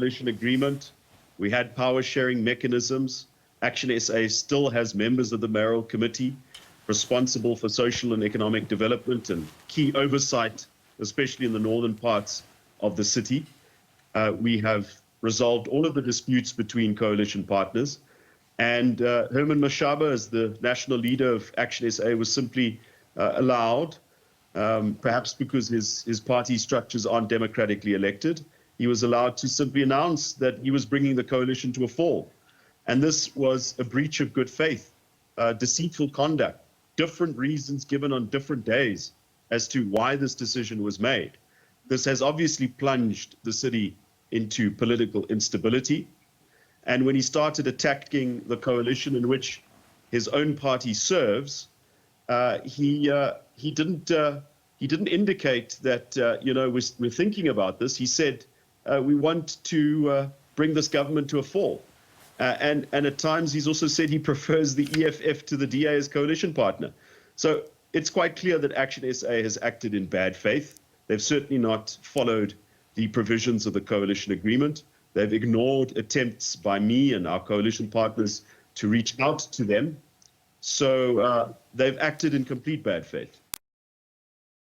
coalition agreement. We had power sharing mechanisms. ActionSA still has members of the mayoral committee responsible for social and economic development and key oversight, especially in the northern parts of the city. We have resolved all of the disputes between coalition partners. And Herman Mashaba, as the national leader of ActionSA, was simply allowed, perhaps because his party structures aren't democratically elected, he was allowed to simply announce that he was bringing the coalition to a fall. And this was a breach of good faith, deceitful conduct, different reasons given on different days as to why this decision was made. This has obviously plunged the city into political instability. And when he started attacking the coalition in which his own party serves, he didn't indicate that we're thinking about this. He said we want to bring this government to a fall, and at times he's also said he prefers the EFF to the DA as coalition partner. So it's quite clear that ActionSA has acted in bad faith. They've certainly not followed the provisions of the coalition agreement. They've ignored attempts by me and our coalition partners to reach out to them. So they've acted in complete bad faith.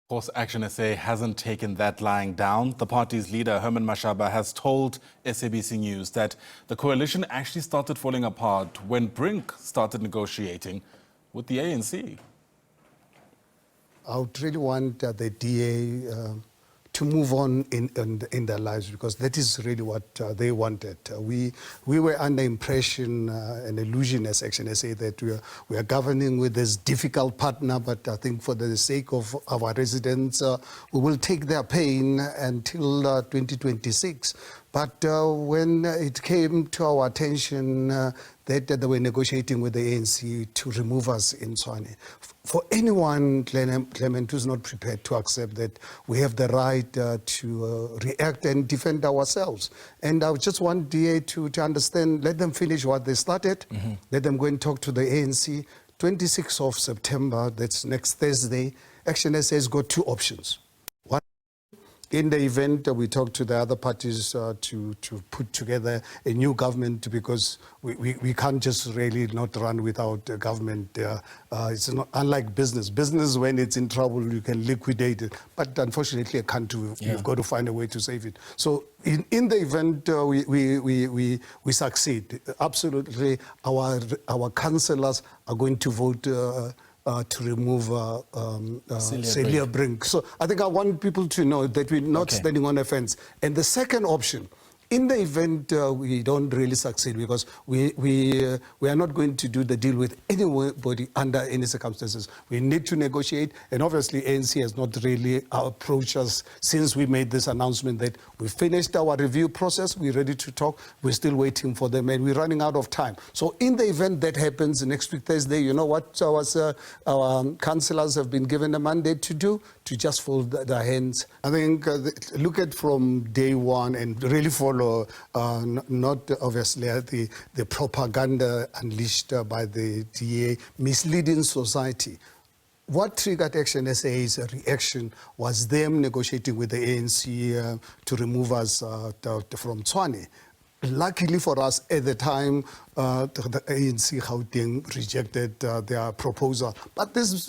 Of course, ActionSA hasn't taken that lying down. The party's leader, Herman Mashaba, has told SABC News that the coalition actually started falling apart when Brink started negotiating with the ANC. I would really want the DA to move on in their lives, because that is really what they wanted. We were under impression, an illusion as ActionSA, that we are governing with this difficult partner, but I think for the sake of our residents, we will take their pain until 2026. But when it came to our attention that they were negotiating with the ANC to remove us in Tshwane, for anyone, Clement, who's not prepared to accept that we have the right to react and defend ourselves. And I just want DA to understand, let them finish what they started, let them go and talk to the ANC. 26th of September, that's next Thursday, ActionSA has got two options. In the event, we talked to the other parties to put together a new government, because we can't just really not run without a government. It's not unlike business. Business, when it's in trouble, you can liquidate it. But unfortunately, a country, you've got to find a way to save it. So in the event we succeed, absolutely, our councillors are going to vote to remove Cilliers Brink. So I think I want people to know that we're not standing on a fence. And the second option, in the event we don't really succeed, because we are not going to do the deal with anybody under any circumstances. We need to negotiate, and obviously ANC has not really approached us since we made this announcement that we finished our review process, we're ready to talk, we're still waiting for them, and we're running out of time. So in the event that happens next week Thursday, you know what our councillors have been given a mandate to do? To just fold their hands. I think look at from day one and really follow not obviously the propaganda unleashed by the DA, misleading society. What triggered ActionSA's reaction was them negotiating with the ANC to remove us from Tshwane. Luckily for us, at the time, the ANC Gauteng rejected their proposal. But this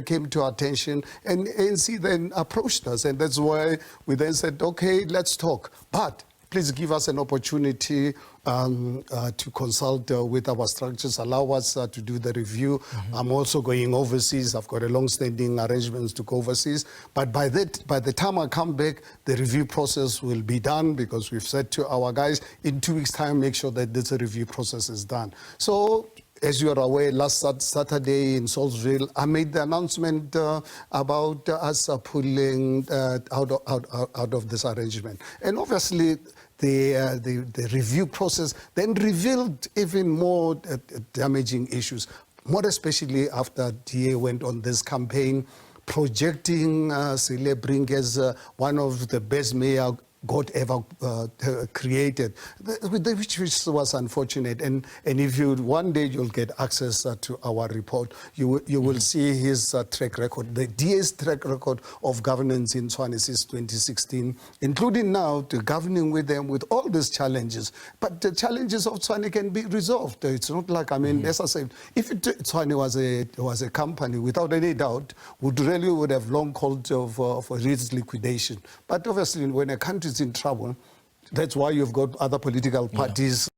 came to our attention, and ANC then approached us, and that's why we then said, okay, let's talk. But please give us an opportunity to consult with our structures, allow us to do the review. I'm also going overseas. I've got a long-standing arrangements to go overseas. But by the time I come back, the review process will be done, because we've said to our guys, in 2 weeks' time, make sure that this review process is done. So, as you are aware, last Saturday in Salisbury, I made the announcement about us pulling out of this arrangement. And obviously, the review process then revealed even more damaging issues, more especially after DA went on this campaign projecting Cilliers Brink as one of the best mayor God ever created, which was unfortunate. And if you one day you'll get access to our report, you will see his track record, the DA's track record of governance in Tshwane since 2016, including now to governing with them with all these challenges. But the challenges of Tshwane can be resolved. It's not like, I mean, as I said, if Tshwane was a company, without any doubt, would have long called for its liquidation. But obviously, when a country is in trouble, that's why you've got other political parties